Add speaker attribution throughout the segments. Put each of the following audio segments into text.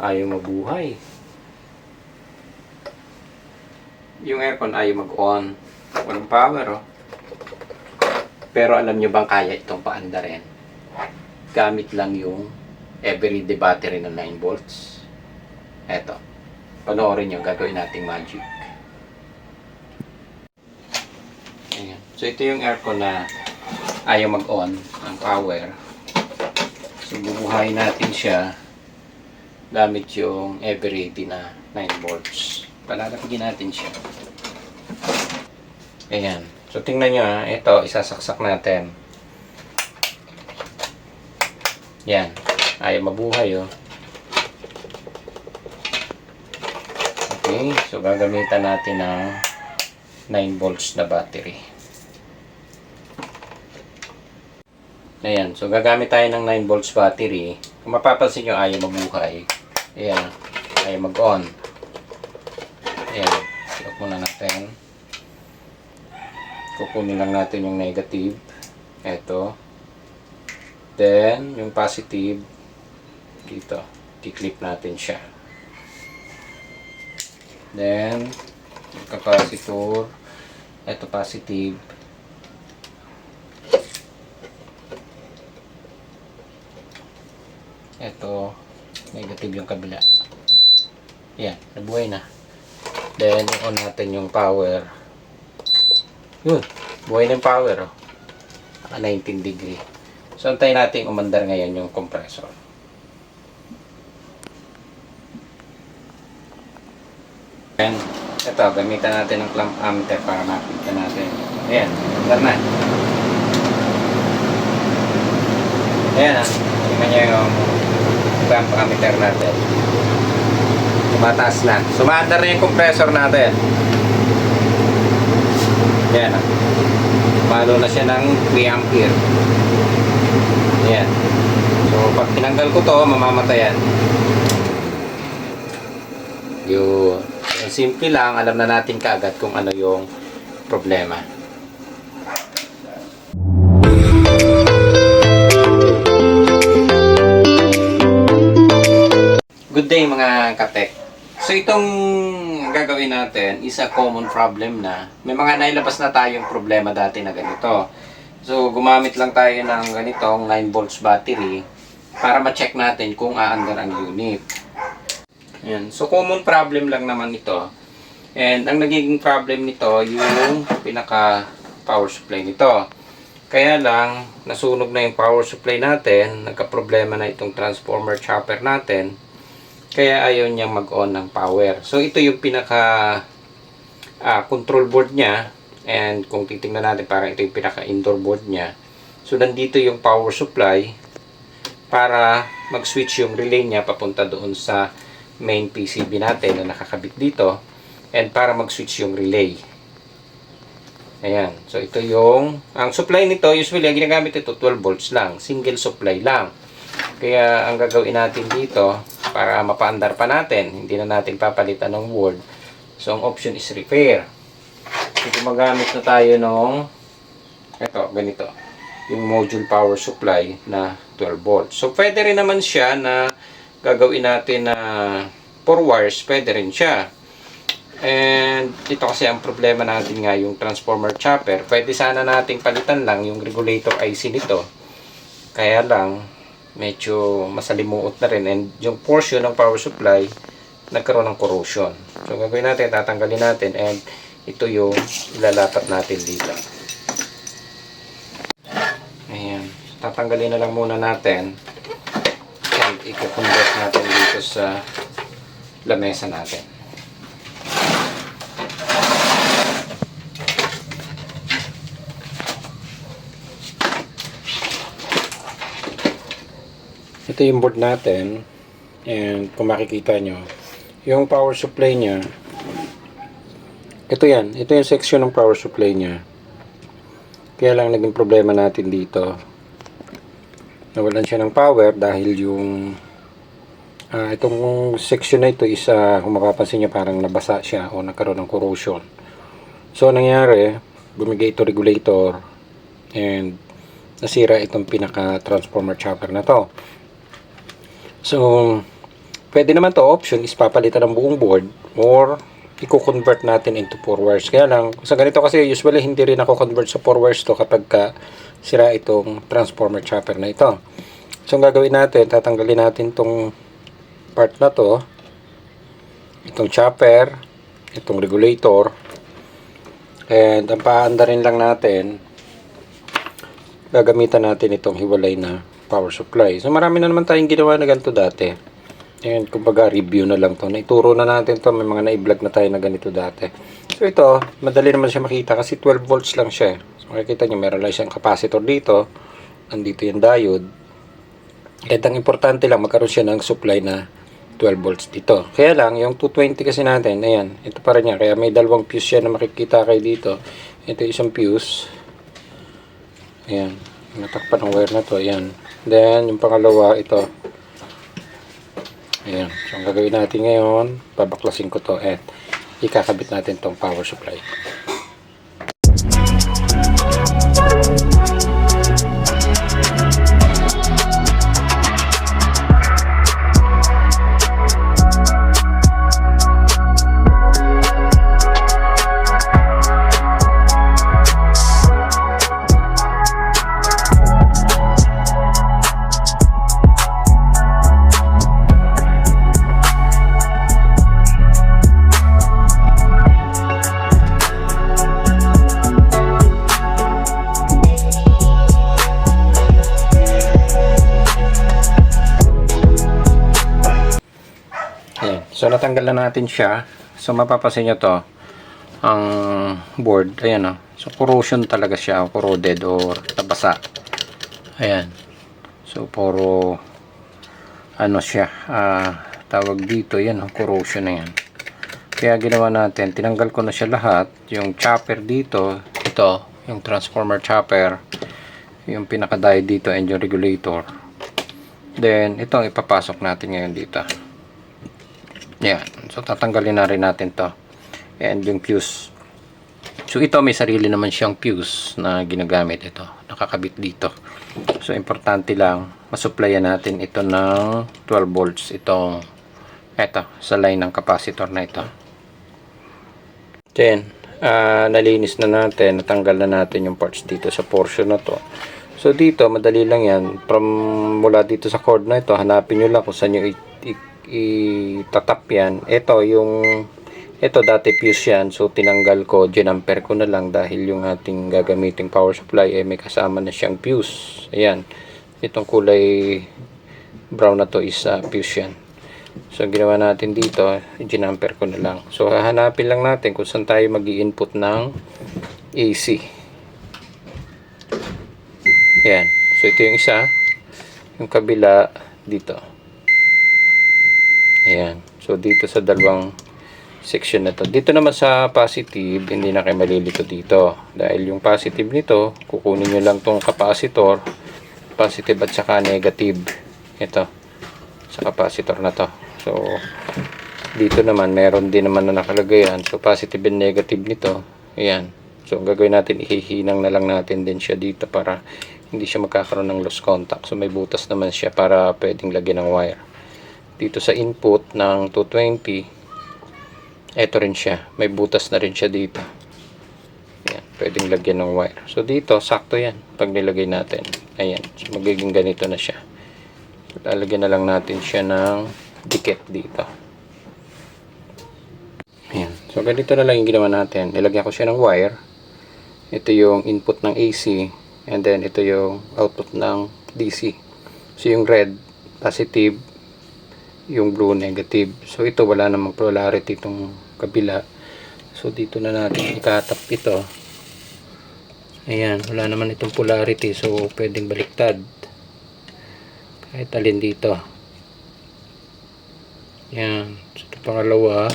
Speaker 1: Ayaw mabuhay. Yung aircon ayaw mag-on. Walang power, oh. Pero alam nyo bang kaya itong paandarin? Gamit lang yung everyday battery na 9 volts. Eto. Panoorin yung gagawin nating magic. Ayan. So ito yung aircon na ayaw mag-on ang power. So bubuhayin natin siya gamit yung everyday na 9 volts. Palalapigin natin siya. Ayan. So, tingnan nyo ha. Ito, isasaksak natin. Yan. Ayaw mabuhay oh. Okay. So, gagamitan natin ng 9 volts na battery. Ayan. So, gagamit tayo ng 9 volts battery. Kung mapapansin nyo, ayaw mabuhay. Ayan. Ayaw mag-on. Ayan. Lock muna natin. Kukunin lang natin yung negative. Ito. Then, yung positive. Dito. I-clip natin siya. Then, yung capacitor. Ito positive. Ito. Negative yung kabila. Yan. Nabuhay na. Then, on natin yung power. Yun, buhay ng power, oh. 19 degree. So, antayin natin umandar ngayon yung compressor. And, ito, gamitan natin ng clamp ammeter para makita natin. Ayan, umandar na. Ayan, ha. Tingnan nyo yung clamp ammeter natin. Tumataas na. Sumaandar na yung compressor natin. Ayan. Palo na siya ng 3 ampere. Ayan. So, pag tinanggal ko to, mamamatay yan. Yun. Simple lang. Alam na natin kaagad kung ano yung problema. Good day mga katek. So, itong gagawin natin is a common problem na may mga nailabas na tayong problema dati na ganito. So, gumamit lang tayo ng ganitong 9 volts battery para ma-check natin kung aandar ang unit. Ayan. So, common problem lang naman ito. And ang nagiging problem nito yung pinaka power supply nito. Kaya lang, nasunog na yung power supply natin, nagka-problema na itong transformer chopper natin. Kaya ayaw niyang mag-on ng power. So, ito yung pinaka control board niya. And kung titingnan natin, parang ito yung pinaka indoor board niya. So, nandito yung power supply para mag-switch yung relay niya papunta doon sa main PCB natin na nakakabit dito. And para mag-switch yung relay. Ayan. So, ito yung ang supply nito, usually, ang ginagamit ito 12 volts lang. Single supply lang. Kaya, ang gagawin natin dito, para mapaandar pa natin, hindi na natin papalitan ng board. So, ang option is repair. So, gumagamit na tayo ng ito, ganito. Yung module power supply na 12 volts. So, pwede rin naman siya na gagawin natin na 4 wires. Pwede rin siya. And, ito kasi ang problema natin nga, yung transformer chopper. Pwede sana nating palitan lang yung regulator IC nito. Kaya lang, medyo masalimuot na rin, and yung portion ng power supply nagkaroon ng corrosion. So gagawin natin, tatanggalin natin, and ito yung ilalapat natin dito. Ayan, tatanggalin na lang muna natin and i-convert natin dito sa lamesa natin. Ito yung board natin, and kung makikita nyo, yung power supply nya, ito yan, ito yung section ng power supply nya. Kaya lang naging problema natin dito, nawalan siya ng power dahil yung itong section na ito is kung mapapansin nyo, parang nabasa siya o nagkaroon ng corrosion. So nangyari, bumigay ito regulator and nasira itong pinaka transformer chopper na to. So,
Speaker 2: pwede naman to option is papalitan ng buong board or i-convert natin into 4 wires. Kaya lang, sa ganito kasi usually hindi rin ako convert sa 4 wires to kapag sira itong transformer chopper na ito. So ang gagawin natin, tatanggalin natin itong part na to, itong chopper, itong regulator, and ang paanda rin lang natin, gagamitan natin itong hiwalay na power supply. So marami na naman tayong ginawa na ganito dati. Ayan, kumbaga review na lang to. Naituro na natin to. May mga na-vlog na tayo na ganito dati. So ito, madali naman siya makita kasi 12 volts lang siya. So makikita nyo, meron lang siyang capacitor dito. Andito yung diode. At ang importante lang, magkaroon siya ng supply na 12 volts dito. Kaya lang, yung 220 kasi natin, ayan, ito pa rin yan. Kaya may dalawang fuse siya na makikita kayo dito. Ito isang fuse. Ayan, natakpan ng wire na to. Ayan. Then, yung pangalawa, ito. Ayan. So, ang gagawin natin ngayon, babaklasin ko to at ikakabit natin tong power supply. So natanggal na natin siya. So mapapansin nyo to, ang board, ayan o. So corrosion talaga siya, corroded or nabasa. Ayan. So puro ano siya, tawag dito, yan o, corrosion na yan. Kaya ginawa natin, tinanggal ko na siya lahat. Yung chopper dito, ito, yung transformer chopper, yung pinaka-diode dito and yung regulator. Then itong ipapasok natin ngayon dito. Yan. So, tatanggalin na rin natin to. And yung fuse. So, ito may sarili naman siyang fuse na ginagamit ito. Nakakabit dito. So, importante lang, masupplyan natin ito ng 12 volts. Itong, ito, sa line ng capacitor na ito. Then, nalinis na natin, natanggal na natin yung parts dito sa portion na to. So, dito, madali lang yan. From, mula dito sa cord na ito, hanapin nyo lang kung saan nyo itatap yan. Ito dati fuse yan, so tinanggal ko, ginamper ko na lang dahil yung ating gagamiting power supply may kasama na siyang fuse. Ayan, itong kulay brown na to is fuse yan. So ginawa natin dito, ginamper ko na lang. So hahanapin lang natin kung saan tayo mag-i-input ng AC. Ayan, so ito yung isa, yung kabila dito. Ayan. So, dito sa dalawang section na to. Dito naman sa positive, hindi na kayo malilito dito. Dahil yung positive nito, kukunin nyo lang tong capacitor, positive at saka negative. Ito, sa capacitor na to. So, dito naman, meron din naman na nakalagay yan. So, positive and negative nito. Ayan. So, ang gagawin natin, ihihinang na lang natin din siya dito para hindi siya magkakaroon ng loose contact. So, may butas naman siya para pwedeng lagyan ng wire. Dito sa input ng 220, eto rin siya, may butas na rin siya dito. Ayan, pwedeng lagyan ng wire. So dito, sakto yan pag nilagay natin. Ayan, so magiging ganito na siya. Lalagyan na lang natin siya ng dikit dito. Ayan, so ganito na lang yung ginawa natin. Nilagyan ko siya ng wire. Ito yung input ng AC, and then ito yung output ng DC. So yung red, positive, yung blue negative. So ito wala namang polarity itong kabila. So dito na natin itatap ito. Ayan, wala naman itong polarity. So pwedeng baliktad. Kahit alin dito. Ayan. So ito pangalawa.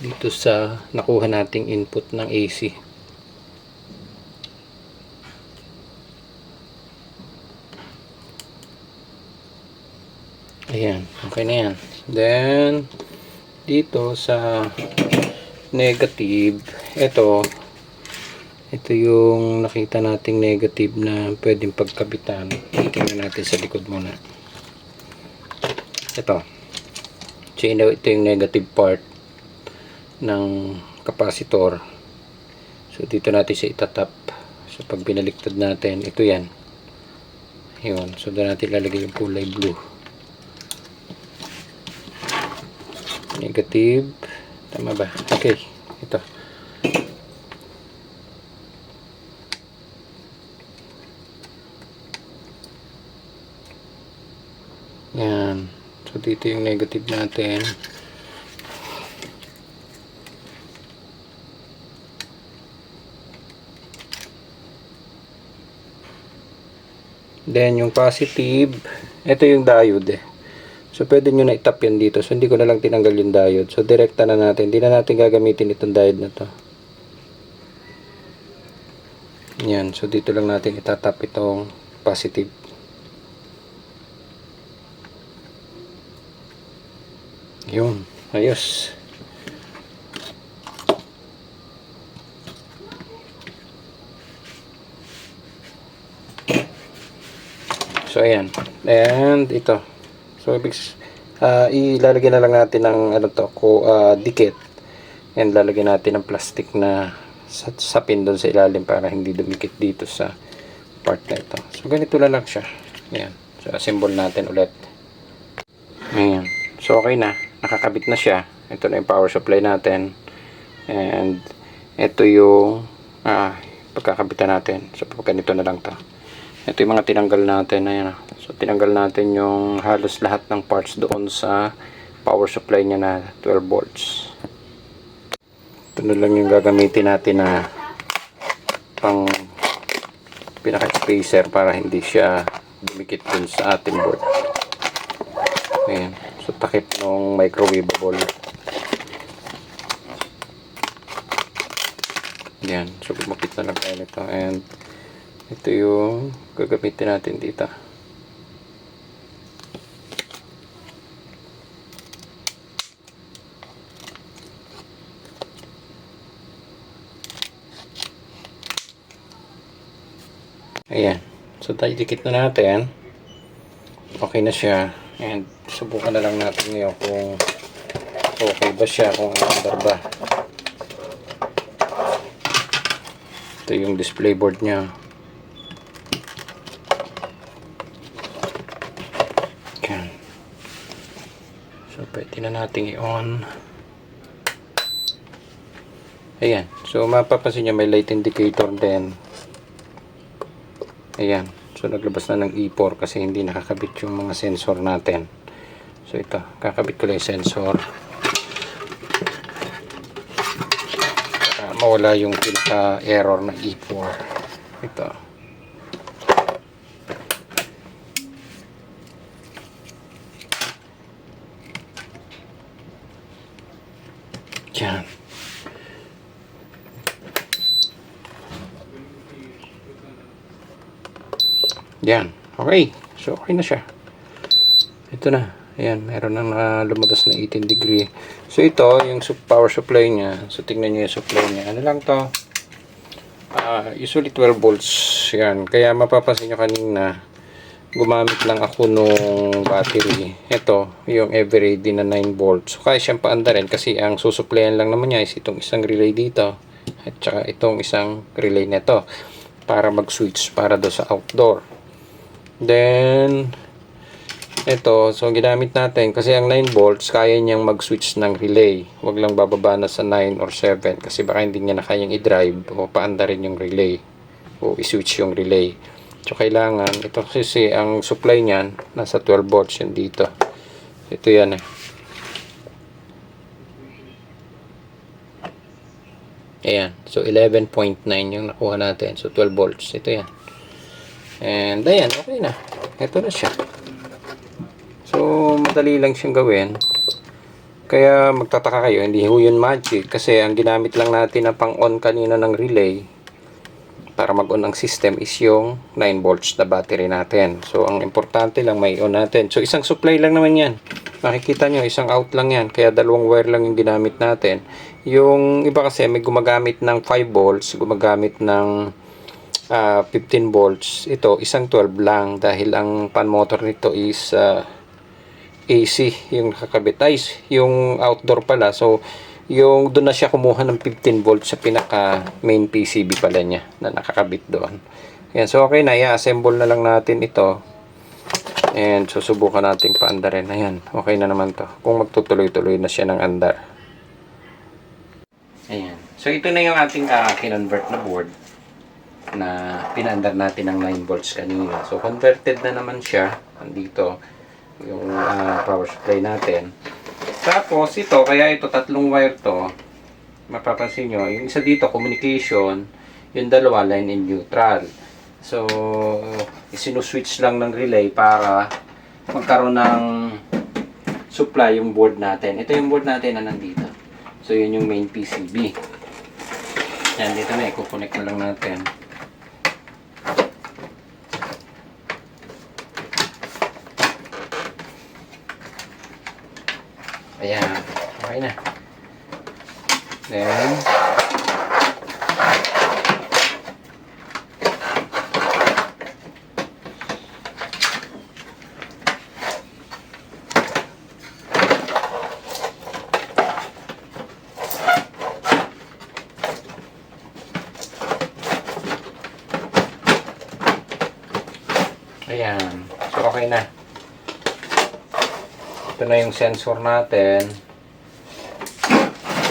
Speaker 2: Dito sa nakuha nating input ng AC. Ayan, okay na yan. Then, dito sa negative, ito yung nakita nating negative na pwedeng pagkabitan. Tingnan natin sa likod muna. Ito. So, ito yung negative part ng capacitor. So, dito natin siya itatap. So, pag binaliktad natin, ito yan. Yun. So, doon natin lalagay yung kulay blue. Negative. Tama ba? Okay. Ito. Yan. So, dito yung negative natin. Then, yung positive, ito yung diode eh. So, pwede nyo na itap yan dito. So, hindi ko na lang tinanggal yung diode. So, direkta na natin. Hindi na natin gagamitin itong diode na to. Yan. So, dito lang natin itatap itong positive. Yun. Ayos. So, ayan. And, ito. So, ilalagay na lang natin ng dikit. And, lalagyan natin ng plastic na sapin doon sa ilalim para hindi dumikit dito sa part na ito. So, ganito na lang siya. Ayan. So, assemble natin ulit. Ayan. So, okay na. Nakakabit na siya. Ito na yung power supply natin. And, ito yung pagkakabitan natin. So, ganito na lang to. Ito yung mga tinanggal natin. Ayan. So, tinanggal natin yung halos lahat ng parts doon sa power supply niya na 12 volts. Ito na lang yung gagamitin natin na pang pinaka-spacer para hindi siya dumikit dun sa ating board. Ayan. So, takip ng microwavable. Ayan. So, gumapit na lang tayo nito. And, ito yung gagamitin natin dito. Ayan. So, dikit na natin. Okay na siya. And, subukan na lang natin ngayon kung okay ba siya, kung under ba. Ito yung display board niya. Ayan. So, pwede na natin i-on. Ayan. So, mapapansin nyo may light indicator din. Ayan. So, naglabas na ng E4 kasi hindi nakakabit yung mga sensor natin. So, ito. Kakabit ko lang yung sensor. Para mawala yung pinaka-error na E4. Ito. Yan. Yan. Okay. So, okay na siya. Ito na. Ayan. Meron nang lumabas na 18 degree. So, ito, yung power supply niya. So, tingnan nyo yung supply niya. Ano lang to? Usually 12 volts. Yan. Kaya mapapansin nyo kanina, gumamit lang ako nung battery. Ito, yung everyday na 9 volts. So, kaya siyang paanda rin kasi ang susuplayan lang naman niya is itong isang relay dito. At saka itong isang relay nito. Para mag-switch para do sa outdoor. Then, ito, so ginamit natin kasi ang 9 volts kaya niyang mag-switch ng relay. Huwag lang bababa na sa 9 or 7 kasi baka hindi niya na kayang i-drive o paanda rin yung relay o i-switch yung relay. So, kailangan, ito kasi ang supply niyan nasa 12 volts yun dito. Ito yan eh. Ayan. So, 11.9 yung nakuha natin. So, 12 volts. Ito yan. And, ayan. Okay na. Ito na siya. So, madali lang siyang gawin. Kaya, magtataka kayo. Hindi ho yun magic. Kasi, ang ginamit lang natin na pang-on kanina ng relay para mag-on ang system is yung 9 volts na battery natin. So, ang importante lang may on natin. So, isang supply lang naman yan. Makikita nyo, isang out lang yan. Kaya, dalawang wire lang yung ginamit natin. Yung iba kasi may gumagamit ng 5 volts, gumagamit ng 15 volts. Ito, isang 12 lang dahil ang pan motor nito is AC yung nakakabit. Ay, yung outdoor pala. So, yung doon na siya kumuha ng 15 volts sa pinaka main PCB pala niya na nakakabit doon. Ayan, so okay na. I-assemble na lang natin ito. And susubukan natin paandarin. Ayan, okay na naman to. Kung magtutuloy-tuloy na siya ng andar. Ayan. So, ito na yung ating kinonvert na board na pinaandar natin ng 9 volts kanina. So, converted na naman siya. Andito yung power supply natin. Tapos, ito, kaya ito, tatlong wire to. Mapapansin nyo, yung isa dito, communication. Yung dalawa, line and neutral. So, isinuswitch lang ng relay para magkaroon ng supply yung board natin. Ito yung board natin na nandito. So, yun yung main PCB. Yan, dito na, i-connect na lang natin. Ayan, okay na. Then, ayan. So, okay na. Ito na yung sensor natin.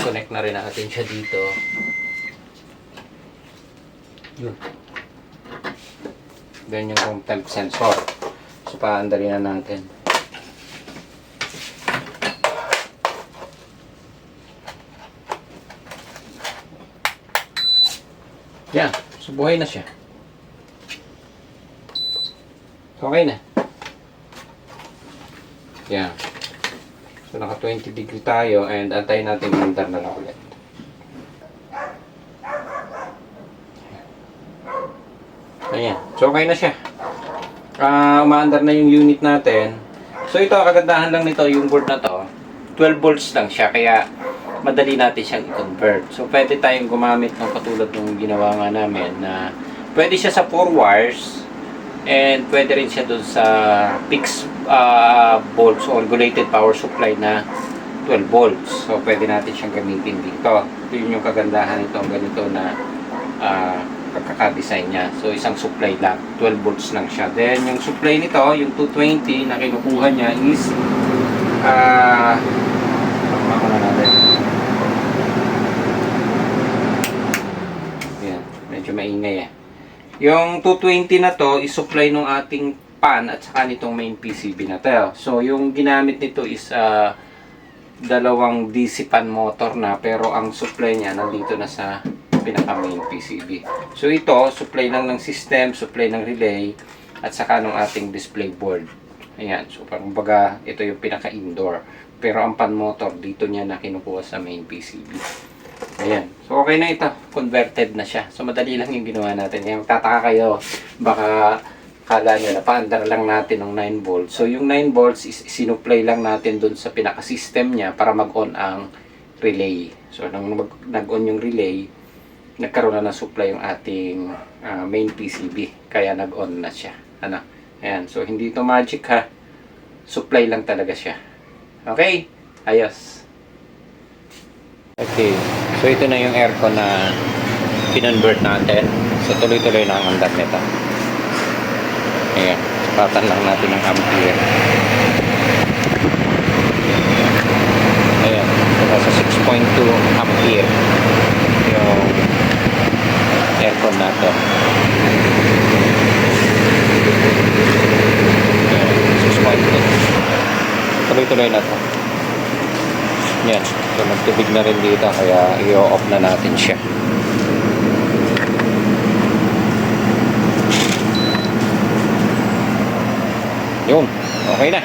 Speaker 2: Connect na rin natin siya dito. Yun. Then yung temp sensor. So, paandarin na natin. Yan. So, buhay na siya. Okay na. Yan. So, naka 20 degree tayo and antayin natin mandar na lang ulit. Ayan. So, okay na siya. Umaandar na yung unit natin. So, ito, kagandahan lang nito, yung board na to, 12 volts lang siya, kaya madali natin siyang i-convert. So, pwede tayong gumamit ng katulad ng ginawa nga namin na pwede siya sa 4 wires and pwede rin siya doon sa fixed volts or regulated power supply na 12 volts. So, pwede natin siyang gamitin dito. Yun yung kagandahan nitong ganito na pagkaka-design niya. So, isang supply lang. 12 volts lang siya. Then, yung supply nito, yung 220 na kinukuha niya is muna natin. Yan. Medyo maingay eh. Yung 220 na to is supply ng ating pan at saka nitong main PCB na to. So, yung ginamit nito is dalawang DC pan motor na, pero ang supply niya nandito na sa pinaka main PCB. So, ito, supply lang ng system, supply ng relay, at saka ng ating display board. Ayan. So, parang baga, ito yung pinaka indoor. Pero ang pan motor, dito niya na kinukuha sa main PCB. Ayan. So, okay na ito. Converted na siya. So, madali lang yung ginawa natin. Kaya magtataka kayo, baka kala nyo na paandar lang natin ng 9 volts. So, yung 9 volts is sinupply lang natin dun sa pinaka-system niya para mag-on ang relay. So, nang nag-on yung relay, nagkaroon na ng supply yung ating main PCB. Kaya nag-on na siya. Ano? Ayan. So, hindi ito magic ha. Supply lang talaga siya. Okay? Ayos. Okay. So, ito na yung aircon na kinonvert natin. So, tuloy-tuloy na ang andar nito. Ayan. Sapatan lang natin ng ampere. Ayan. So, nasa 6.2 ampere yung aircon natin. Ayan. 6.2. Tuloy-tuloy na to. Yan. So, nagtubig na rin dito kaya i-off na natin siya. Yun. Okay na.